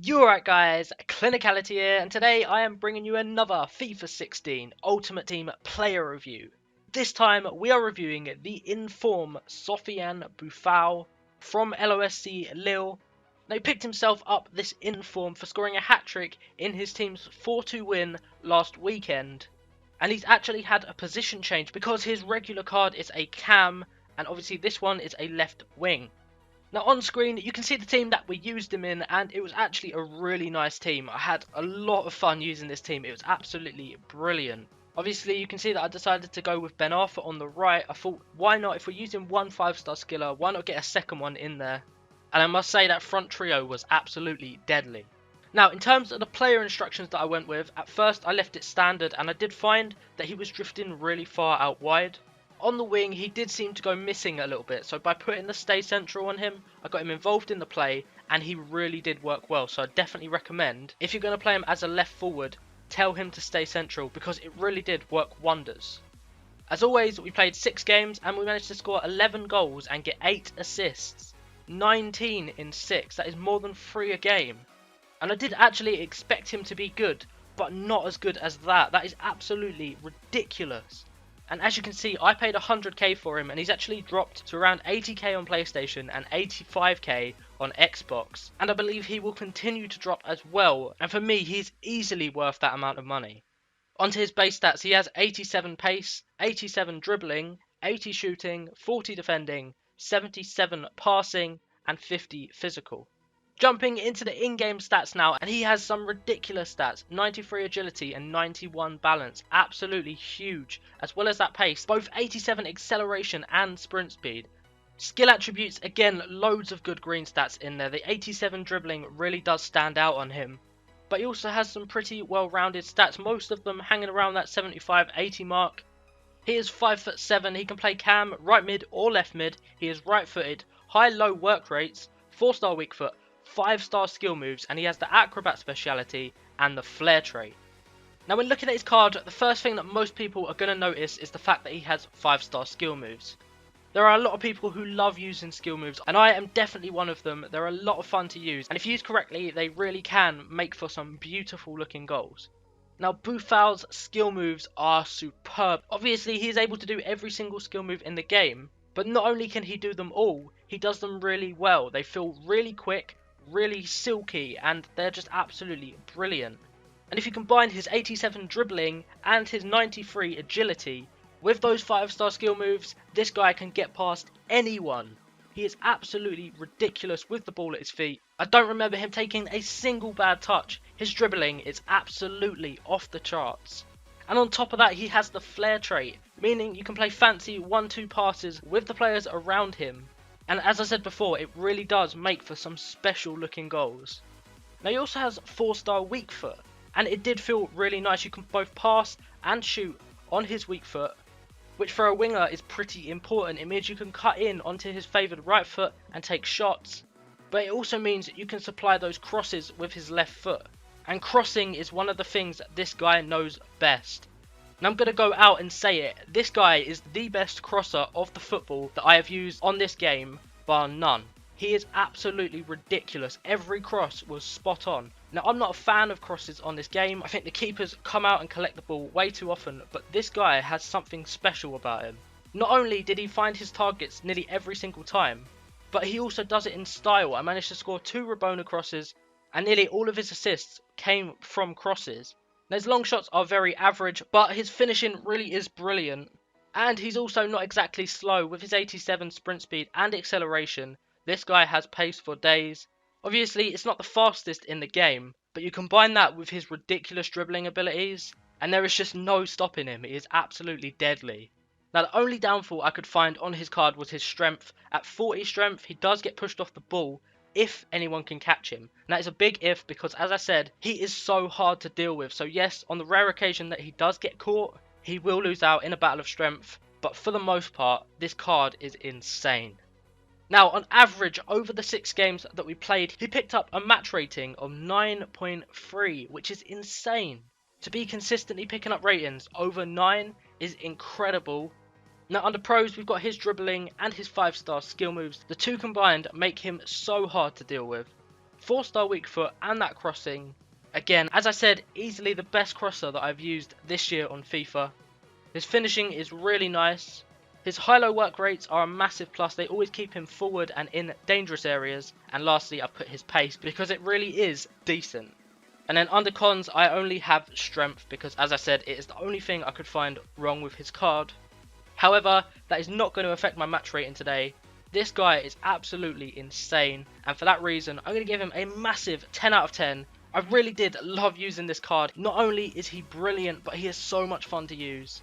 You're guys, Clinicality here, and today I am bringing you another FIFA 16 Ultimate Team player review. This time we are reviewing the in-form Sofianne Boufal from LOSC Lille. Now he picked himself up this in-form for scoring a hat-trick in his team's 4-2 win last weekend. And he's actually had a position change because his regular card is a cam, and obviously this one is a left wing. Now on screen you can see the team that we used him in, and it was actually a really nice team. I had a lot of fun using this team. It was absolutely brilliant. Obviously you can see that I decided to go with Ben Arthur on the right. I thought, why not, if we're using one 5-star skiller, why not get a second one in there? And I must say that front trio was absolutely deadly. Now in terms of the player instructions that I went with, at first I left it standard, and I did find that he was drifting really far out wide. On the wing, he did seem to go missing a little bit, so by putting the stay central on him, I got him involved in the play, and he really did work well. So I definitely recommend, if you're going to play him as a left forward, tell him to stay central, because it really did work wonders. As always, we played 6 games, and we managed to score 11 goals and get 8 assists. 19 in 6, that is more than 3 a game. And I did actually expect him to be good, but not as good as that. That is absolutely ridiculous. And as you can see, I paid 100k for him, and he's actually dropped to around 80k on PlayStation and 85k on Xbox. And I believe he will continue to drop as well, and for me, he's easily worth that amount of money. Onto his base stats, he has 87 pace, 87 dribbling, 80 shooting, 40 defending, 77 passing, and 50 physical. Jumping into the in-game stats now, and he has some ridiculous stats: 93 agility and 91 balance, absolutely huge, as well as that pace, both 87 acceleration and sprint speed. Skill attributes, again, loads of good green stats in there. The 87 dribbling really does stand out on him, but he also has some pretty well-rounded stats, most of them hanging around that 75-80 mark. He is 5'7", he can play cam, right mid or left mid, he is right-footed, high-low work rates, 4-star weak foot, 5-star skill moves, and he has the acrobat speciality and the flair trait. Now when looking at his card, the first thing that most people are going to notice is the fact that he has 5-star skill moves. There are a lot of people who love using skill moves, and I am definitely one of them. They're a lot of fun to use, and if used correctly, they really can make for some beautiful looking goals. Now Boufal's skill moves are superb. Obviously he is able to do every single skill move in the game, but not only can he do them all, he does them really well. They feel really quick, really silky, and they're just absolutely brilliant. And if you combine his 87 dribbling and his 93 agility with those 5-star skill moves, this guy can get past anyone. He is absolutely ridiculous with the ball at his feet. I don't remember him taking a single bad touch. His dribbling is absolutely off the charts. And on top of that, he has the flair trait, meaning you can play fancy 1-2 passes with the players around him. And as I said before, it really does make for some special looking goals. Now he also has 4-star weak foot, and it did feel really nice. You can both pass and shoot on his weak foot, which for a winger is pretty important. It means you can cut in onto his favoured right foot and take shots, but it also means that you can supply those crosses with his left foot. And crossing is one of the things that this guy knows best. And I'm going to go out and say it, this guy is the best crosser of the football that I have used on this game, bar none. He is absolutely ridiculous. Every cross was spot on. Now I'm not a fan of crosses on this game. I think the keepers come out and collect the ball way too often, but this guy has something special about him. Not only did he find his targets nearly every single time, but he also does it in style. I managed to score 2 Rabona crosses, and nearly all of his assists came from crosses. His long shots are very average, but his finishing really is brilliant. And he's also not exactly slow. With his 87 sprint speed and acceleration, this guy has pace for days. Obviously, it's not the fastest in the game, but you combine that with his ridiculous dribbling abilities, and there is just no stopping him. He is absolutely deadly. Now, the only downfall I could find on his card was his strength. At 40 strength, he does get pushed off the ball if anyone can catch him. And that is a big if, because as I said, he is so hard to deal with. So yes, on the rare occasion that he does get caught, he will lose out in a battle of strength, but for the most part, this card is insane. Now, on average, over the 6 games that we played, he picked up a match rating of 9.3, which is insane. To be consistently picking up ratings over 9 is incredible. Now under pros, we've got his dribbling and his 5-star skill moves. The two combined make him so hard to deal with. 4-star weak foot and that crossing. Again, as I said, easily the best crosser that I've used this year on FIFA. His finishing is really nice. His high-low work rates are a massive plus. They always keep him forward and in dangerous areas. And lastly, I've put his pace because it really is decent. And then under cons, I only have strength because, as I said, it is the only thing I could find wrong with his card. However, that is not going to affect my match rating today. This guy is absolutely insane, and for that reason, I'm going to give him a massive 10 out of 10. I really did love using this card. Not only is he brilliant, but he is so much fun to use.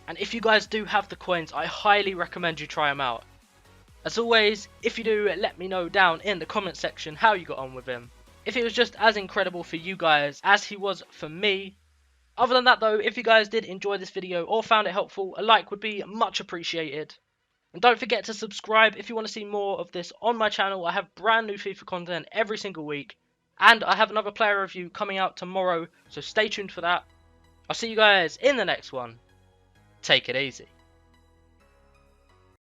And if you guys do have the coins, I highly recommend you try him out. As always, if you do, let me know down in the comment section how you got on with him. If it was just as incredible for you guys as he was for me. Other than that though, if you guys did enjoy this video or found it helpful, a like would be much appreciated. And don't forget to subscribe if you want to see more of this on my channel. I have brand new FIFA content every single week. And I have another player review coming out tomorrow, so stay tuned for that. I'll see you guys in the next one. Take it easy.